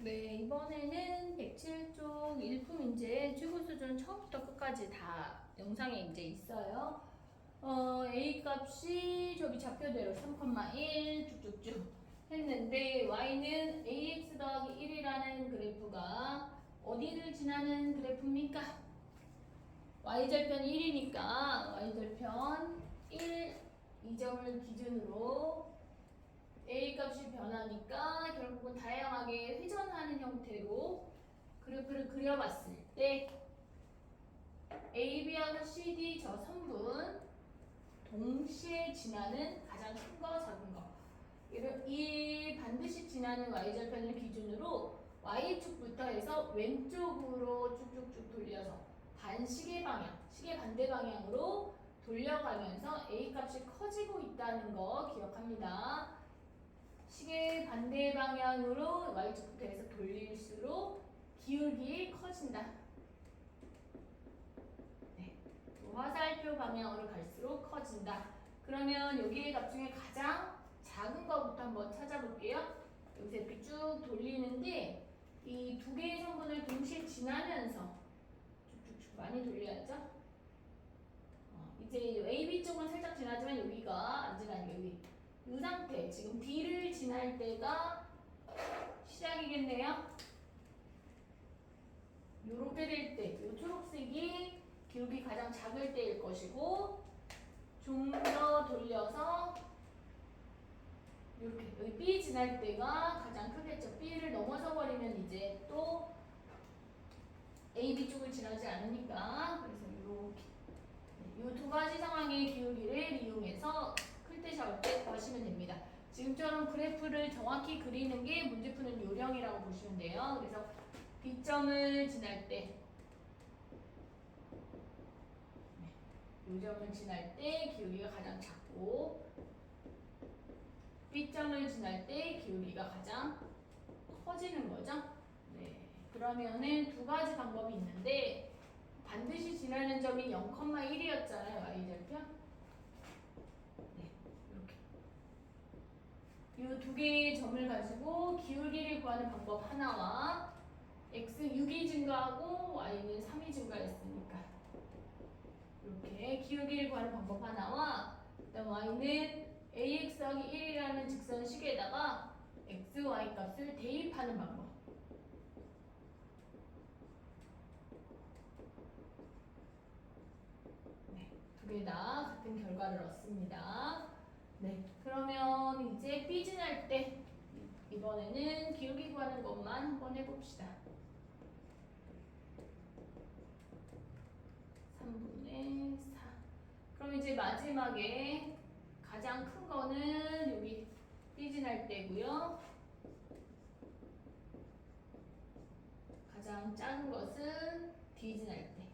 네, 이번에는 107쪽 일품인재 최고 수준 처음부터 끝까지 다 영상에 이제 있어요. A 값이 저기 좌표대로 3,1 쭉쭉쭉 했는데 y는 ax 더하기 1이라는 그래프가 어디를 지나는 그래프입니까? y절편 1이니까 y절편 1, 이 점을 기준으로 A 값이 변하니까 결국은 다양하게 회전하는 형태로 그래프를 그려봤을 때 AB하고 CD 저 선분 동시에 지나는 가장 큰 거, 작은 거 이 반드시 지나는 Y절편을 기준으로 Y축부터 해서 왼쪽으로 쭉쭉쭉 돌려서 반시계 방향, 시계 반대 방향으로 돌려가면서 A 값이 커지고 있다는 거 기억합니다. 시계 반대 방향으로 Y축부터 해서 돌릴수록 기울기 커진다. 네. 화살표 방향으로 갈수록 커진다. 그러면 여기의 값 중에 가장 작은 거부터 한번 찾아볼게요. 여기서 이렇게 쭉 돌리는데 이 두 개의 성분을 동시에 지나면서 쭉쭉쭉 많이 돌려야죠. 이제 AB 쪽은 살짝 지나지만 여기가 안 지나니까 여기 이 상태 지금 D를 지날 때가 시작이겠네요. 요렇게 될 때, 요 초록색이 기울기 가장 작을 때일 것이고 좀 더 돌려서 이렇게 여기 B 지날 때가 가장 크겠죠. B를 넘어서 버리면 이제 또 A, B 쪽을 지나지 않으니까 그래서 이렇게 이 두 가지 상황의 기울기를 이용해서 클 때 작을 때 구하시면 됩니다. 지금처럼 그래프를 정확히 그리는 게 문제 푸는 요령이라고 보시면 돼요. 그래서 B점을 지날 때 요점을 지날 때 기울기가 가장 작고 B점을 지날 때 기울기가 가장 커지는 거죠. 네. 그러면은 두 가지 방법이 있는데 반드시 지나는 점이 0,1이었잖아요. Y절편. 네. 이렇게. 이 두 개의 점을 가지고 기울기를 구하는 방법 하나와 x 6이 증가하고 y는 3이 증가했으니까 이렇게 기울기를 구하는 방법 하나와 그다음 y는 ax 더하기 1이라는 직선식에다가 x, y 값을 대입하는 방법. 네, 두 개 다 같은 결과를 얻습니다. 네, 그러면 이제 b 지날 때 이번에는 기울기 구하는 것만 한번 해봅시다. 3분의 4. 그럼 이제 마지막에 가장 큰 거는 여기 b 지날 때고요. 가장 작은 것은 d 지날 때.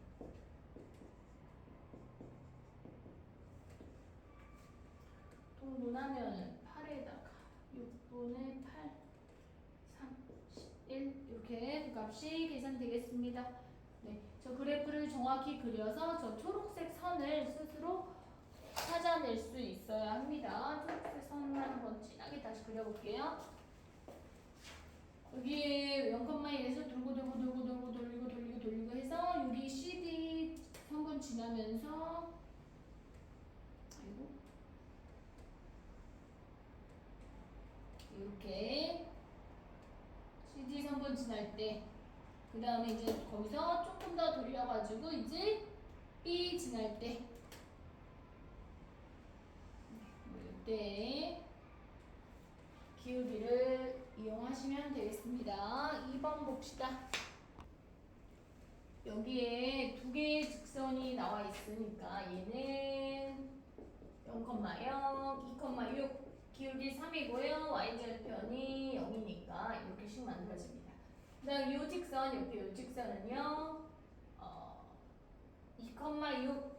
통분하면 8에다가 6분의 8, 3, 11 이렇게 그 값이 계산되겠습니다. 네, 저 그래프를 정확히 그려서 저 초록색 선을 스스로 찾아낼 수 있어야 합니다. 초록색 선만 한번 진하게 다시 그려볼게요. 여기에 0,1에서 돌리고 해서 여기 CD 성분 지나면서 아이고 이렇게 CD 성분 지날 때 그 다음에 이제 거기서 조금 더 돌려가지고 이제 B 지날 때 이때 기울기를 이용하시면 되겠습니다. 2번 봅시다. 여기에 두 개의 직선이 나와 있으니까 얘는 0,0, 2,6 기울기 3이고요. y절편이 0이니까 이렇게씩 만들어집니다. 그 다음 이 직선, 이렇게 이 직선은요 2,6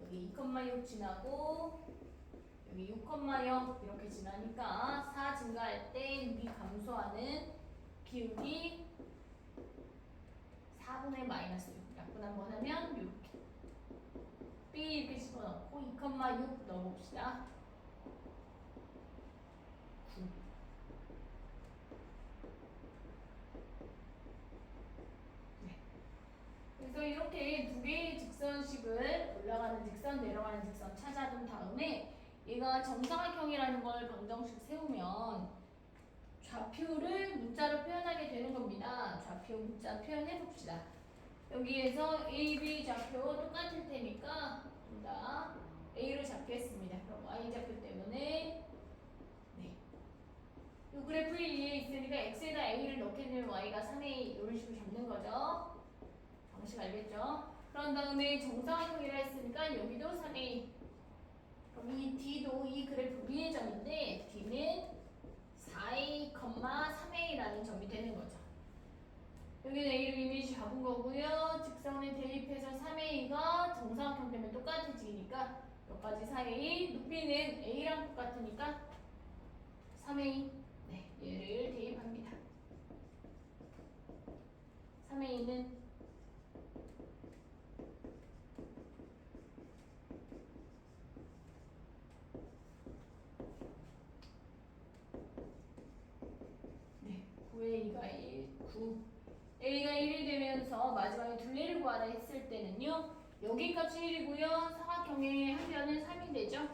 여기 2,6 지나고 여기 6,0 이렇게 지나니까 4 증가할 때 6이 감소하는 기울기 4분의 마이너스 6 약분 한번 하면 이렇게 B 이렇게 집어넣고 2,6 넣어봅시다. 9 그래서 이렇게 두 개의 직선식을 올라가는 직선, 내려가는 직선 찾아둔 다음에 얘가 정사각형이라는 걸 방정식 세우면 좌표를 문자로 표현하게 되는 겁니다. 좌표 문자 표현해 봅시다. 여기에서 A, B 좌표 똑같을 테니까 자, A를 잡겠습니다. 그럼 Y 좌표 때문에 네. 이 그래프 위에 있으니까 X에다 A를 넣게 되면 Y가 3A 이런 식으로 잡는 거죠. 방식 알겠죠? 그런 다음에 정사각형이라 했으니까 여기도 3A. 그럼 이 D도 이 그래프 위의 점인데 D는 4A, 3A라는 점이 되는 거죠. 여기는 A를 이미지 잡은 거고요. 직선에 대입해서 3A가 정사각형 때문에 똑같아지니까 여기까지 4A, 높이는 A랑 똑같으니까 3A. 네, 얘를 대입합니다. 3A는 네, 9A가 1, 9. A가 1이 되면서 마지막에 둘레를 구하라 했을 때는요. 여기 값이 1이고요. 사각형의 한 변은 3이 되죠.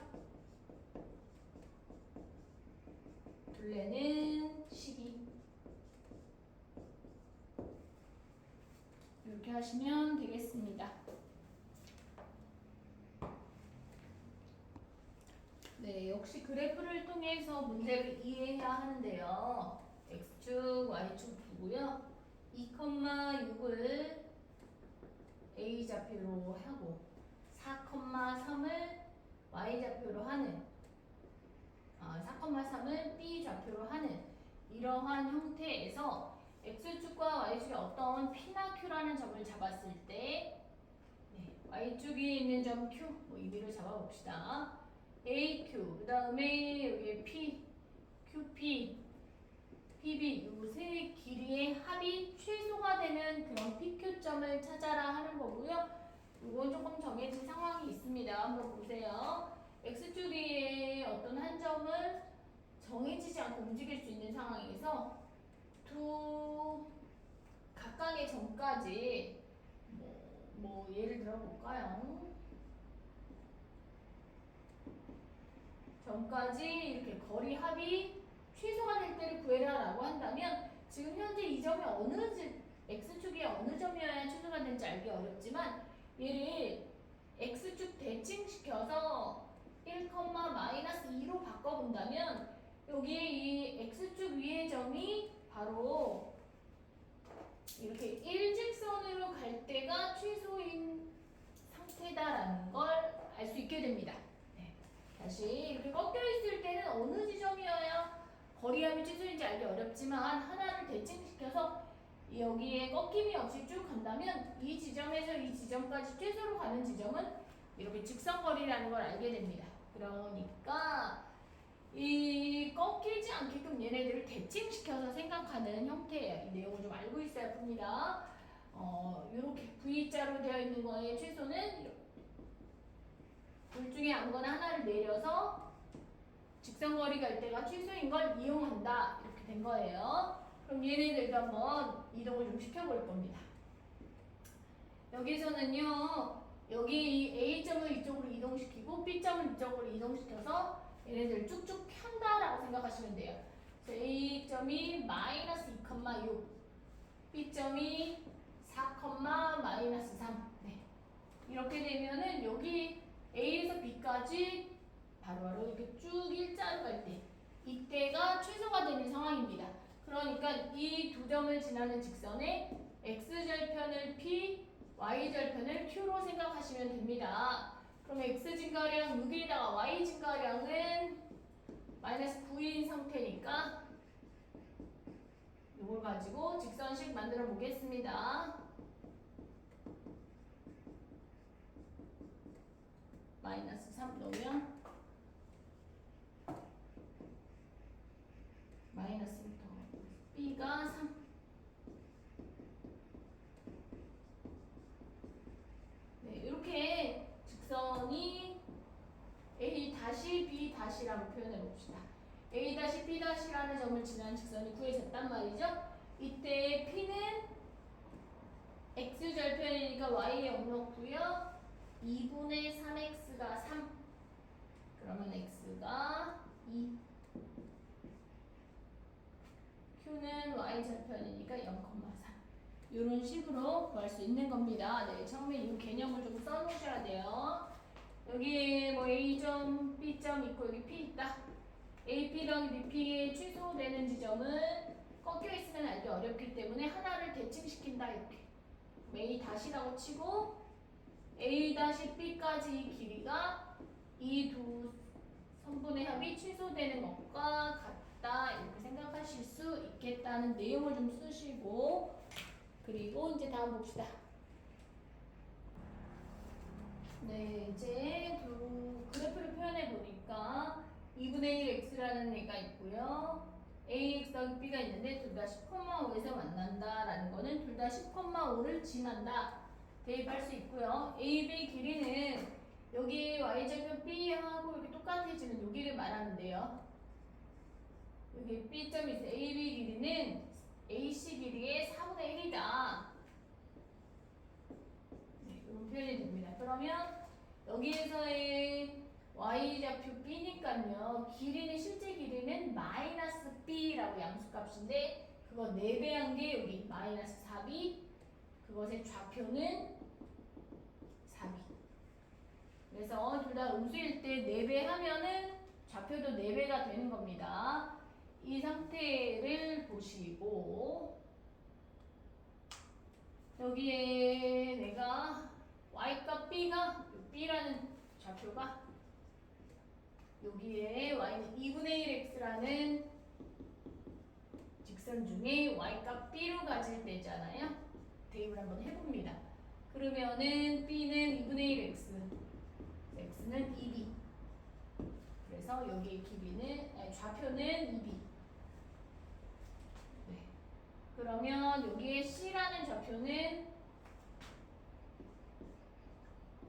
둘레는 12. 이렇게 하시면 되겠습니다. 네, 역시 그래프를 통해서 문제를 이해해야 하는데요. X축, Y축 두고요. 2,6을 A 좌표로 하고 4,3을 Y 좌표로 하는 4,3을 B 좌표로 하는 이러한 형태에서 X축과 Y축의 어떤 P나 Q라는 점을 잡았을 때 네, Y축에 있는 점 Q 뭐 의미를 잡아봅시다. AQ 그 다음에 여기에 P, QP, PB 이 세 길이의 합이 최소가 되는 그런 PQ점을 찾아라 하는 거고요. 이건 조금 정해진 상황이 있습니다. 한번 보세요. X축의 어떤 한 점을 정해지지 않고 움직일 수 있는 상황에서 두 각각의 점까지 뭐 예를 들어 볼까요? 점까지 이렇게 거리 합이 최소가 될 때를 구해라라고 한다면 지금 현재 이 점이 X축이 어느 점이어야 최소가 되는지 알기 어렵지만 얘를 X축 대칭시켜서 1,-2로 바꿔본다면 여기에 이 X축 위의 점이 바로 이렇게 일직선으로 갈 때가 최소인 상태다라는 걸 알 수 있게 됩니다. 네. 다시 이렇게 꺾여 있을 때는 어느 지점이어야 거리함이 최소인지 알기 어렵지만 하나를 대칭시켜서 여기에 꺾임이 없이 쭉 간다면 이 지점에서 이 지점까지 최소로 가는 지점은 이렇게 직선거리라는 걸 알게 됩니다. 그러니까 이 꺾이지 않게끔 얘네들을 대칭시켜서 생각하는 형태예요. 이 내용을 좀 알고 있어야 합니다. 이렇게 V자로 되어 있는 거의 최소는 둘 중에 아무거나 하나를 내려서 직선거리 갈 때가 최소인 걸 이용한다. 이렇게 된 거예요. 그럼 얘네들도 한번 이동을 좀 시켜볼 겁니다. 여기서는요. 여기 이 A점을 이쪽으로 이동시키고 B점을 이쪽으로 이동시켜서 얘네들 쭉쭉 편다라고 생각하시면 돼요. 그래서 A점이 -2,6 B점이 4,-3 네. 이렇게 되면은 여기 A에서 B까지 바로바로 이렇게 쭉 일자로 갈 때 이때가 최소가 되는 상황입니다. 그러니까 이 두 점을 지나는 직선에 X절편을 P, Y절편을 Q로 생각하시면 됩니다. 그럼 X 증가량 6에다가 Y 증가량은 -9인 상태니까 이걸 가지고 직선식 만들어 보겠습니다. -3 넣으면 마이너스부터 B가 3 네, 이렇게 직선이 A-B-라고 표현해 봅시다. A-B-라는 점을 지난 직선이 구해졌단 말이죠. 이때 P는 x절편이니까 y에 0 넣고요. 2분의 3x가 3. 그러면 x가 2. q는 y절편이니까 0,3. 이런 식으로 구할 수 있는 겁니다. 네, 처음에 이 개념을 좀 써놓으셔야 돼요. 여기에 뭐 A점, B점 있고 여기 P 있다. AP 더하기 BP에 취소되는 지점은 꺾여 있으면 알기 어렵기 때문에 하나를 대칭시킨다 이렇게. A 다시라고 치고 A 다시 B까지 길이가 이 두 선분의 합이 취소되는 것과 같다 이렇게 생각하실 수 있겠다는 내용을 좀 쓰시고 그리고 이제 다음 봅시다. 네, 이제 그래프를 표현해 보니까 2분의 1 x라는 애가 있고요. ax 더하기 b가 있는데 둘 다 10,5에서 만난다라는 거는 둘 다 10,5를 지난다. 대입할 수 있고요. a, b 길이는 여기 y절편 b하고 이렇게 똑같아지는 여기를 말하는데요. 여기 b점이 있어요. a, b 길이는 ac 길이의 4분의 1이다. 네, 이런 표현이 됩니다. 그러면 여기에서의 y좌표 b니까요. 길이는 실제 길이는 마이너스 b라고 양수값인데 그거 4배한 게 여기 마이너스 4b 그것의 좌표는 4b. 그래서 둘 다 음수일 때 4배 하면은 좌표도 4배가 되는 겁니다. 이 상태를 보시고 여기에 내가 y값 b가 b라는 좌표가 여기에 y는 2분의 1x라는 직선 중에 y값 b로 가질 때잖아요. 대입을 한번 해봅니다. 그러면은 b는 2분의 1x, x는 2b. 그래서 여기의 길이는 좌표는 2b. 네. 그러면 여기에 c라는 좌표는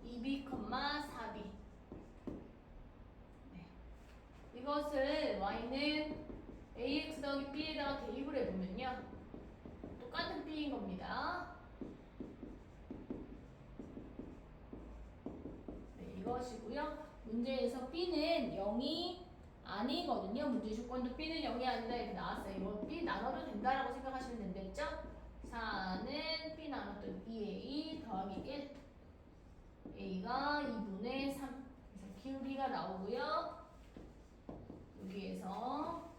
2b, 4b. 네. 이것을 y는 ax 더하기 b에다가 대입을 해보면요. 똑같은 b인 겁니다. 네, 이것이고요. 문제에서 b는 0이 아니거든요. 문제 조건도 b는 0이 아니다 이렇게 나왔어요. 이거 b 나눠도 된다라고 생각하시면 된댔죠? 4는 b 나눴던 2a 더하기 1 a가 2분의 3 그래서 기울기가 나오고요. 여기에서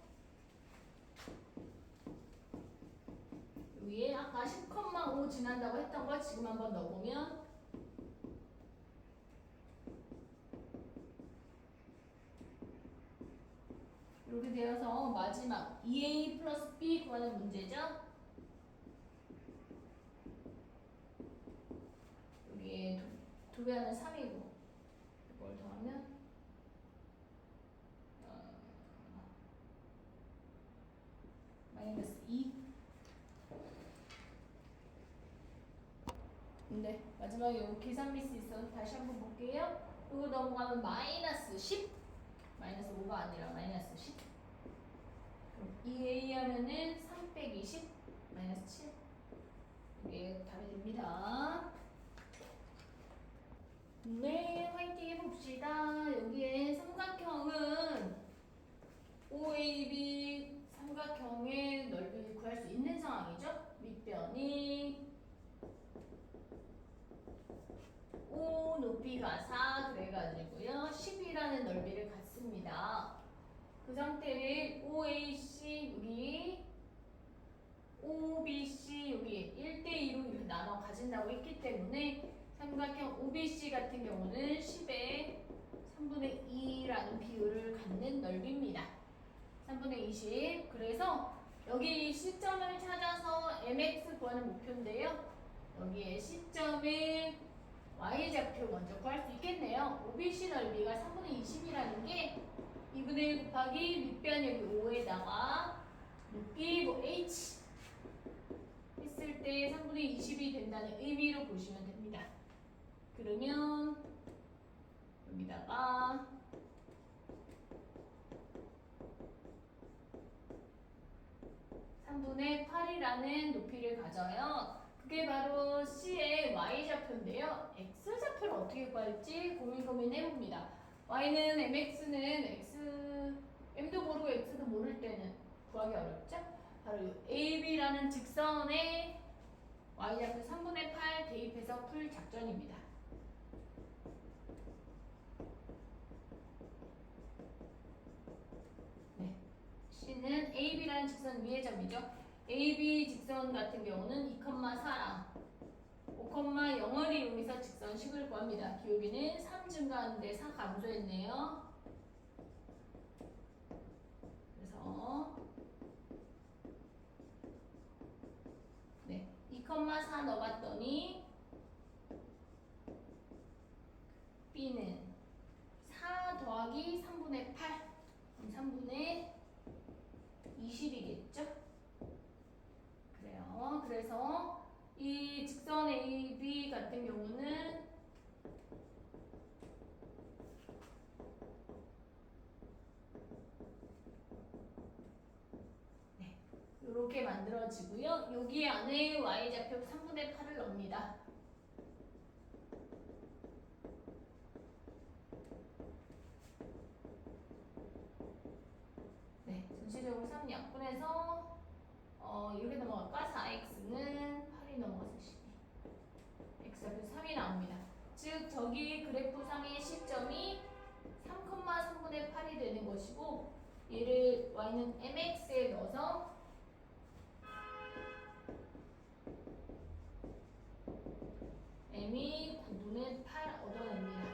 여기에 아까 10,5 지난다고 했던 거 지금 한번 넣어보면 이렇게 되어서 마지막 2a 플러스 b 구하는 문제죠. 여기에 2배 하면 3이고 이걸 더하면 마이너스 2. 네, 마지막에 요 계산 미스 있어서 다시 한번 볼게요. 이거 넘어가면 마이너스 10. 마이너스 5가 아니라 마이너스 10. 그럼 2a 하면은 3 빼기 10 마이너스 7. 이게 답이 됩니다. 네, 화이팅 해봅시다. 여기에 삼각형은 OAB 삼각형의 넓이를 구할 수 있는 상황이죠. 밑변이 O 높이가 4 그래가지고요. 10이라는 넓이를 갖습니다. 그 상태를 OAC 여기 OBC 여기 1대2로 이렇게 나눠 가진다고 했기 때문에 삼각형 OBC 같은 경우는 10에 3분의 2라는 비율을 갖는 넓이입니다. 3분의 20. 그래서 여기 시점을 찾아서 mx 구하는 목표인데요. 여기에 시점의 y좌표 먼저 구할 수 있겠네요. OBC 넓이가 3분의 20이라는 게 2분의 1 곱하기 밑변 여기 5에다가 높이 뭐 h 했을 때 3분의 20이 된다는 의미로 보시면 됩니다. 그러면 여기다가 3분의 8이라는 높이를 가져요. 그게 바로 C의 y좌표인데요. x좌표를 어떻게 구할지 고민해봅니다. y는 mx는 x, m도 모르고 x도 모를 때는 구하기 어렵죠? 바로 이 AB라는 직선에 y좌표 3분의 8 대입해서 풀 작전입니다. 네. C는 AB라는 직선 위의 점이죠. AB 직선 같은 경우는 2,4랑 5,0을 이용해서 직선식을 구합니다. 기울기는 3 증가하는데 4 감소했네요. 그래서 네, 2,4 넣어봤더니 B는 4 더하기 3분의 8 3분의 20이겠죠? 그래요. 그래서 이 직선 AB 같은 경우는 네, 이렇게 만들어지고요. 여기 안에 y좌표 3분의 8을 넣습니다. 네, 전체적으로 3 약분해서 이렇게 넘어갈까? 4x는 8이 넘어가서 12. x좌표 3이 나옵니다. 즉 저기 그래프상의 시점이 3,3분의 8이 되는 것이고 얘를 y는 mx에 넣어서 m이 9분의 8 얻어냅니다.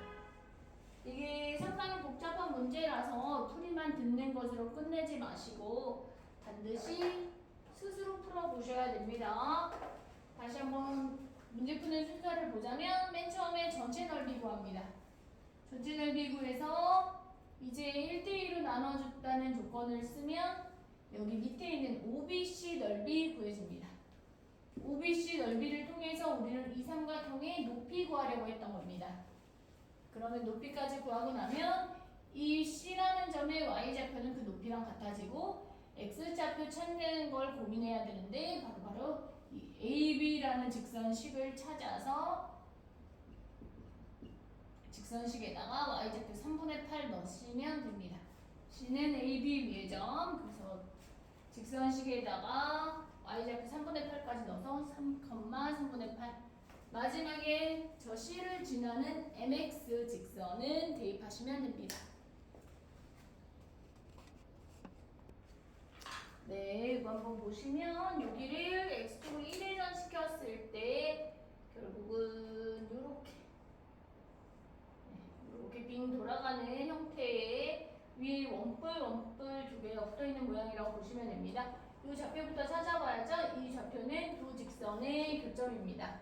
이게 상당히 복잡한 문제라서 풀이만 듣는 것으로 끝내지 마시고 반드시 스스로 풀어보셔야 됩니다. 다시 한번 문제 푸는 순서를 보자면 맨 처음에 전체 넓이 구합니다. 전체 넓이 구해서 이제 1대2로 나눠줬다는 조건을 쓰면 여기 밑에 있는 OBC 넓이 구해줍니다. OBC 넓이를 통해서 우리는 이 삼각형의 높이 구하려고 했던 겁니다. 그러면 높이까지 구하고 나면 이 C라는 점의 y좌표는 그 높이랑 같아지고 x좌표 찾는 걸 고민해야 되는데 바로 이 AB라는 직선식을 찾아서 직선식에다가 y좌표 3분의 8 넣으시면 됩니다. C는 AB 위의 점, 그래서 직선식에다가 y좌표 3분의 8까지 넣어서 3,3분의 8 마지막에 저 C를 지나는 MX 직선은 대입하시면 됩니다. 네, 이거 한번 보시면 여기를 X축으로 1회전 시켰을 때 결국은 이렇게 빙 돌아가는 형태의 위에 원뿔 두 개가 붙어있는 모양이라고 보시면 됩니다. 이 좌표부터 찾아봐야죠. 이 좌표는 두 직선의 교점입니다.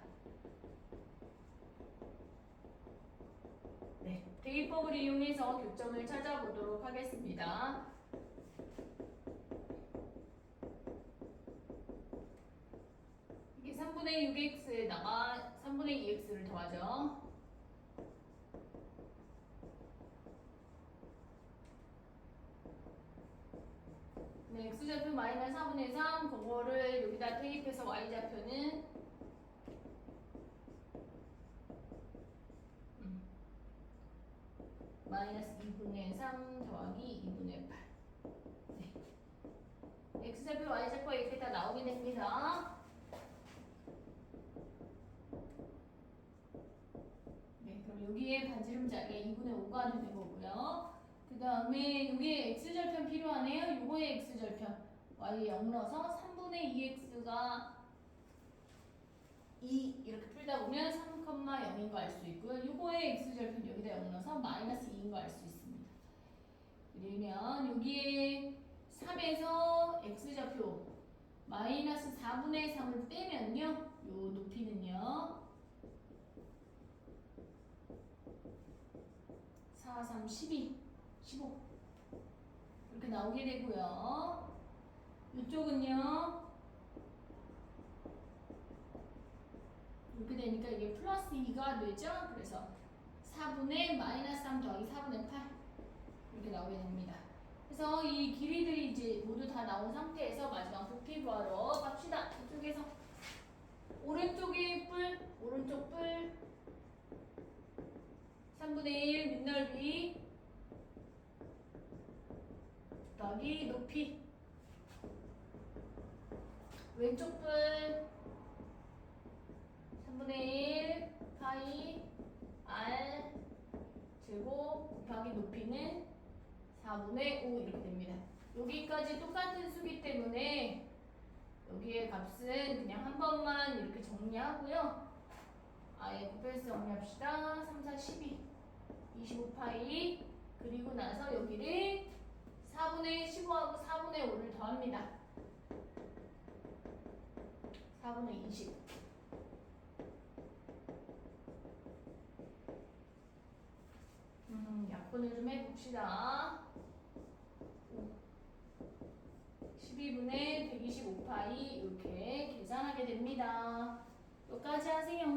네, 대입법을 이용해서 교점을 찾아보도록 하겠습니다. 이게 3분의 6x에다가 3분의 2x를 더하죠. 네, x좌표 마이너스 4분의 3 그거를 여기다 대입해서 y좌표는 마이너스 2분의 3 더하기 2분의 8. 네. x좌표 y좌표가 이렇게 다 나오게 됩니다. 네, 그럼 여기에 반지름 자리가 2분의 5가 되는 거고요. 그 다음에 여기에 x절편 필요하네요. 요거의 x절편 y 0 넣어서 3분의 2x가 2 이렇게 풀다 보면 3,0인 거 알 수 있고요. 요거의 x절편 여기다 0 넣어서 마이너스 2인 거 알 수 있습니다. 그러면 여기에 3에서 x좌표 마이너스 4분의 3을 빼면요. 요 높이는요. 4, 3, 12, 15 이렇게 나오게 되고요. 이쪽은요. 이렇게 되니까 이게 플러스 2가 되죠. 그래서 4분의 마이너스 3 더하기 4분의 8 이렇게 나오게 됩니다. 그래서 이 길이들이 이제 모두 다 나온 상태에서 마지막 부피 구하러 갑시다. 이쪽에서 오른쪽이 뿔, 오른쪽 뿔 3분의 1 밑넓이 더하기 높이 왼쪽 뿔 3분의 1 파이 r 제곱 곱하기 높이는 4분의 5 이렇게 됩니다. 여기까지 똑같은 수기 때문에 여기의 값은 그냥 한 번만 이렇게 정리하고요. 아예 곱해서 정리합시다. 3, 4, 12 25파이 그리고 나서 여기를 4분의 15하고 4분의 5를 더합니다. 4분의 20 약분을 좀 해봅시다. 12분의 125파이 이렇게 계산하게 됩니다. 여기까지 하세요.